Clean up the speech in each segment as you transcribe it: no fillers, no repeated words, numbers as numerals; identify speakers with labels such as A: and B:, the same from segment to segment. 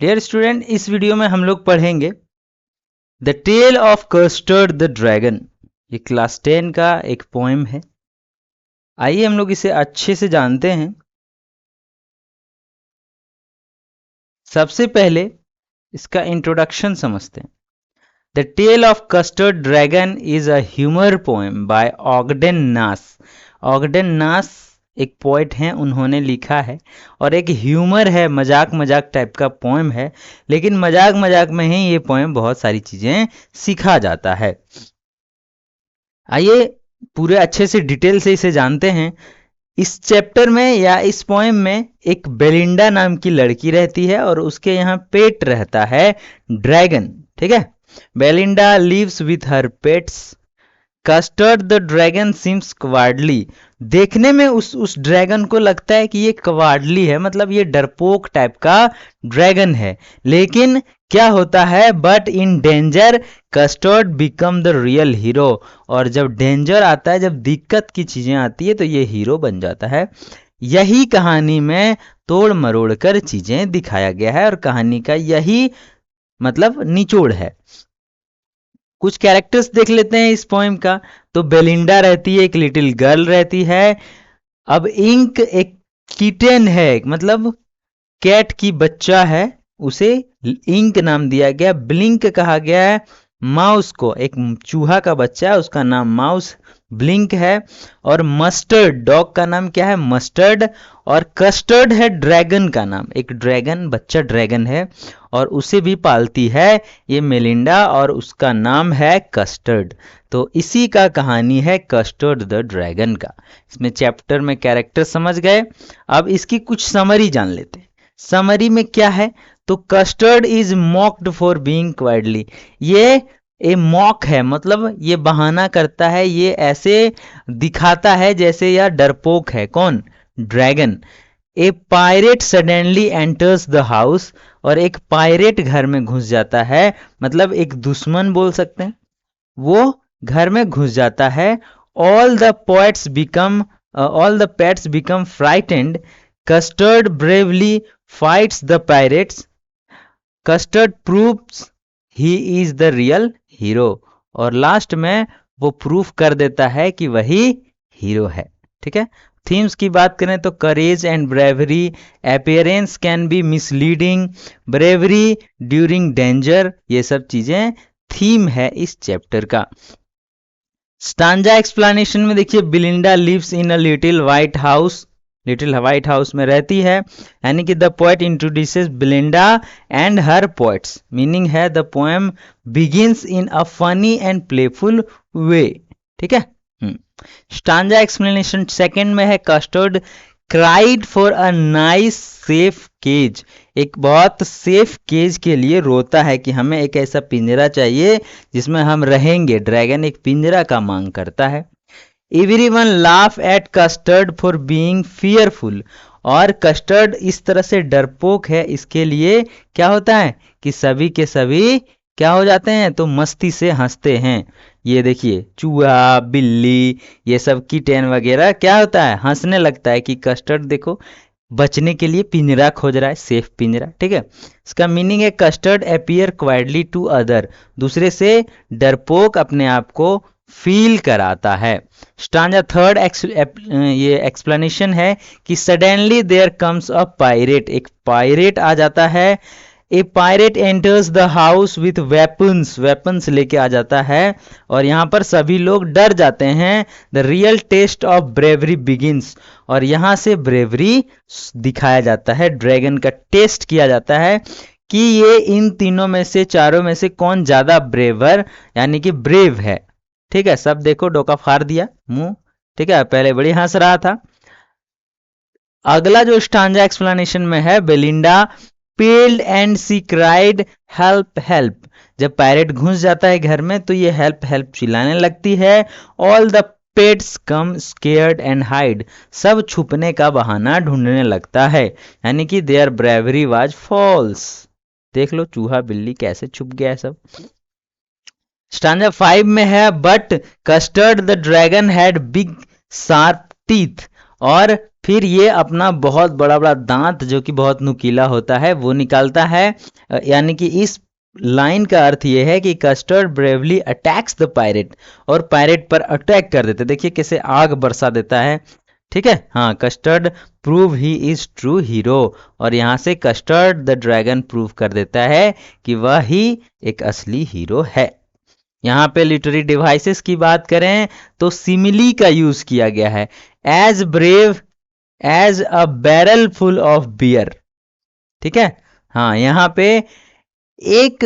A: Dear student, इस video में हम लोग पढ़ेंगे the tale of custard the dragon. ये क्लास 10 का एक पोएम है। आइए हम लोग इसे अच्छे से जानते हैं। सबसे पहले इसका इंट्रोडक्शन समझते हैं। The tale of custard dragon is a humour poem by Ogden Nash. Ogden नास एक पोएट हैं, उन्होंने लिखा है और एक ह्यूमर है, मजाक मजाक टाइप का पोएम है। लेकिन मजाक मजाक में ही ये पोएम बहुत सारी चीजें सिखा जाता है। आइए पूरे अच्छे से डिटेल से इसे जानते हैं। इस चैप्टर में या इस पोएम में एक बेलिंडा नाम की लड़की रहती है और उसके यहाँ पेट रहता है ड्रैगन। ठीक है, Belinda lives with her pets. Custard the dragon seems cowardly. देखने में उस ड्रैगन को लगता है कि ये कवार्डली है, मतलब ये डरपोक टाइप का ड्रैगन है। लेकिन क्या होता है, but in danger custard become the real hero. और जब डेंजर आता है, जब दिक्कत की चीजें आती है, तो ये हीरो बन जाता है। यही कहानी में तोड़ मरोड़ कर चीजें दिखाया गया है और कहानी का यही मतलब निचोड़ है। कुछ कैरेक्टर्स देख लेते हैं इस पोएम का। तो बेलिंडा रहती है, एक लिटिल गर्ल रहती है। अब इंक एक किटेन है, मतलब कैट की बच्चा है, उसे इंक नाम दिया गया। ब्लिंक कहा गया है माउस को, एक चूहा का बच्चा है, उसका नाम माउस ब्लिंक है। और मस्टर्ड डॉग का नाम क्या है, मस्टर्ड। और कस्टर्ड है ड्रैगन का नाम, एक ड्रैगन बच्चा ड्रैगन है और उसे भी पालती है ये मेलिंडा और उसका नाम है कस्टर्ड। तो इसी का कहानी है कस्टर्ड द ड्रैगन का। इसमें चैप्टर में कैरेक्टर समझ गए। अब इसकी कुछ समरी जान लेते हैं। समरी में क्या है, तो custard is mocked for being cowardly. ये ए मॉक है, मतलब ये बहाना करता है, ये ऐसे दिखाता है जैसे यह डरपोक है। कौन, dragon. A pirate suddenly enters the house. और एक पायरेट घर में घुस जाता है, मतलब एक दुश्मन बोल सकते हैं, वो घर में घुस जाता है। All the pets become frightened. Custard bravely fights the pirates. Custard proves he is the real hero. और लास्ट में वो प्रूफ कर देता है कि वही हीरो है। ठीक है, थीम्स की बात करें तो courage and bravery, appearance can be misleading, bravery during danger, ये सब चीजें थीम है इस चैप्टर का। स्टांजा एक्सप्लेनेशन में देखिए, Belinda lives in a little white house. Little white house में रहती है, यानी कि the poet introduces Belinda and her poets. Meaning है the poem begins in a funny and playful way. ठीक है। स्टांजा एक्सप्लेनेशन सेकंड में है, custard cried for a nice safe cage. एक बहुत सेफ केज के लिए रोता है कि हमें एक ऐसा पिंजरा चाहिए जिसमें हम रहेंगे। ड्रैगन एक पिंजरा का मांग करता है। Everyone laugh at custard for being fearful. और कस्टर्ड इस तरह से डरपोक है, इसके लिए क्या होता है कि सभी के सभी क्या हो जाते हैं, तो मस्ती से हंसते हैं। ये देखिए चूहा बिल्ली ये सब किटेन वगैरह क्या होता है, हंसने लगता है कि कस्टर्ड देखो बचने के लिए पिंजरा खोज रहा है, सेफ पिंजरा। ठीक है, इसका मीनिंग है कस्टर्ड अपीयर क्वाइडली टू अदर। दूसरे से डरपोक अपने आप को फील कराता है। स्टांजा थर्ड ये एक्सप्लेनेशन है कि suddenly there comes a pirate. एक पायरेट आ जाता है। A pirate enters the house with weapons लेके आ जाता है और यहाँ पर सभी लोग डर जाते हैं। The real test of bravery begins. और यहाँ से ब्रेवरी दिखाया जाता है, ड्रैगन का टेस्ट किया जाता है कि ये इन तीनों में से, चारों में से कौन ज्यादा ब्रेवर यानी कि ब्रेव है। ठीक है, सब देखो डोका फाड़ दिया मुंह। ठीक है, पहले बड़ी हंस रहा था। अगला जो स्टांजा एक्सप्लेनेशन में है, Belinda paled and she cried help help. जब पायरेट घुस जाता है घर में तो ये हेल्प हेल्प चिल्लाने लगती है। All the pets come scared and hide. सब छुपने का बहाना ढूंढने लगता है, यानी कि देयर ब्रेवरी वाज फॉल्स। देख लो चूहा बिल्ली कैसे छुप गया सब। स्टांजा 5 में है, but custard the dragon had big sharp teeth. और फिर ये अपना बहुत बड़ा बड़ा दांत जो कि बहुत नुकीला होता है वो निकालता है। यानी कि इस लाइन का अर्थ ये है कि custard bravely attacks the pirate, और पायरेट पर अटैक कर देते, देखिए कैसे आग बरसा देता है। ठीक है, हाँ, custard prove he is true hero, और यहाँ से कस्टर्ड द ड्रैगन प्रूव कर देता है कि वह ही एक असली हीरो है। यहाँ पे लिटरेरी डिवाइसेस की बात करें तो सिमिली का यूज किया गया है, as brave as a barrel full of beer. ठीक है, हाँ, यहाँ पे एक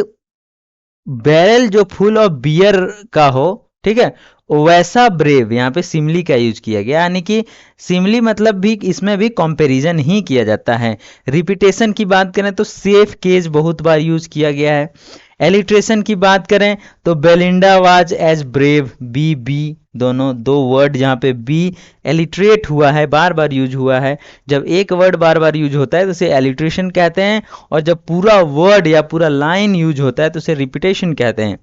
A: बैरल जो फुल ऑफ बियर का हो, ठीक है, वैसा ब्रेव यहाँ पे सिमली का यूज किया गया, यानी कि सिमली मतलब भी इसमें भी कंपैरिजन ही किया जाता है। रिपीटेशन की बात करें तो सेफ केज बहुत बार यूज किया गया है। एलिट्रेशन की बात करें तो Belinda was as brave, B B दोनों दो वर्ड जहाँ पे बी एलिट्रेट हुआ है, बार बार यूज हुआ है। जब एक वर्ड बार बार यूज होता है तो उसे एलिट्रेशन कहते हैं, और जब पूरा वर्ड या पूरा लाइन यूज होता है तो उसे रिपीटेशन कहते हैं।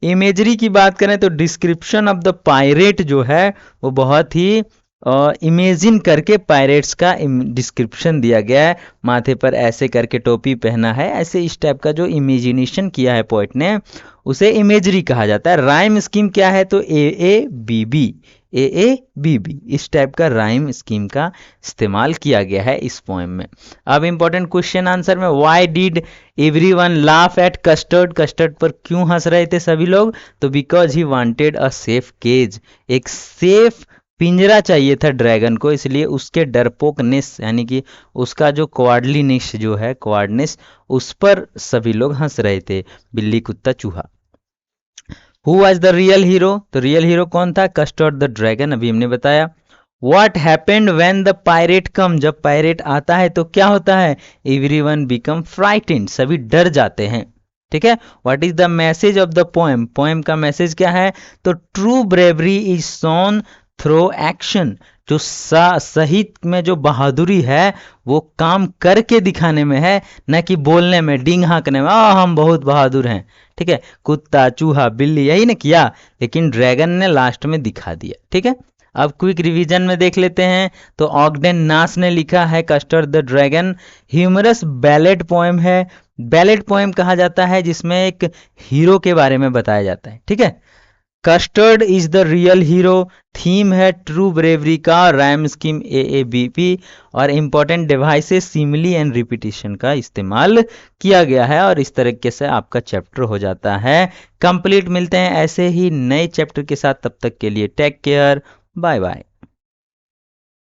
A: इमेजरी की बात करें तो डिस्क्रिप्शन ऑफ द पायरेट जो है वो बहुत ही इमेजिन करके पायरेट्स का डिस्क्रिप्शन दिया गया है। माथे पर ऐसे करके टोपी पहना है, ऐसे इस टाइप का जो इमेजिनेशन किया है पोइट ने, उसे इमेजरी कहा जाता है। राइम स्कीम क्या है तो A B B, A B B, इस टाइप का राइम स्कीम का इस्तेमाल किया गया है इस पोएम में। अब इंपॉर्टेंट क्वेश्चन आंसर में, why did everyone laugh at custard, custard पर क्यों हंस रहे थे सभी लोग, तो because he wanted a safe cage, एक सेफ पिंजरा चाहिए था ड्रैगन को, इसलिए उसके डरपोकनेस यानी कि उसका जो क्वाडलीनेस जो है, क्वाडनेस, उस पर सभी लोग हंस रहे थे, बिल्ली कुत्ता चूहा। Who was the real hero, तो रियल हीरो कौन था, कस्टर्ड द ड्रैगन, अभी हमने बताया। What happened when the pirate came, जब पायरेट आता है तो क्या होता है, एवरीवन बिकम फ्राइटेंड, सभी डर जाते हैं। ठीक है, what is the message of the poem, poem का मैसेज क्या है, तो true bravery is shown through action, जो सही में जो बहादुरी है वो काम करके दिखाने में है, न कि बोलने में, डींग हाँकने में, हम बहुत बहादुर हैं। ठीक है, कुत्ता चूहा बिल्ली यही ने किया, लेकिन ड्रैगन ने लास्ट में दिखा दिया। ठीक है, अब क्विक रिवीजन में देख लेते हैं तो ऑगडेन नास ने लिखा है custard the dragon, humorous ballad poem है। बैलेट पोएम कहा जाता है जिसमें एक हीरो के बारे में बताया जाता है। ठीक है, custard is the real hero, theme है ट्रू ब्रेवरी का, रैम स्कीम AABP, और important devices simile and repetition का इस्तेमाल किया गया है, और इस तरीके से आपका चैप्टर हो जाता है कंप्लीट। मिलते हैं ऐसे ही नए चैप्टर के साथ, तब तक के लिए टेक केयर, बाय बाय।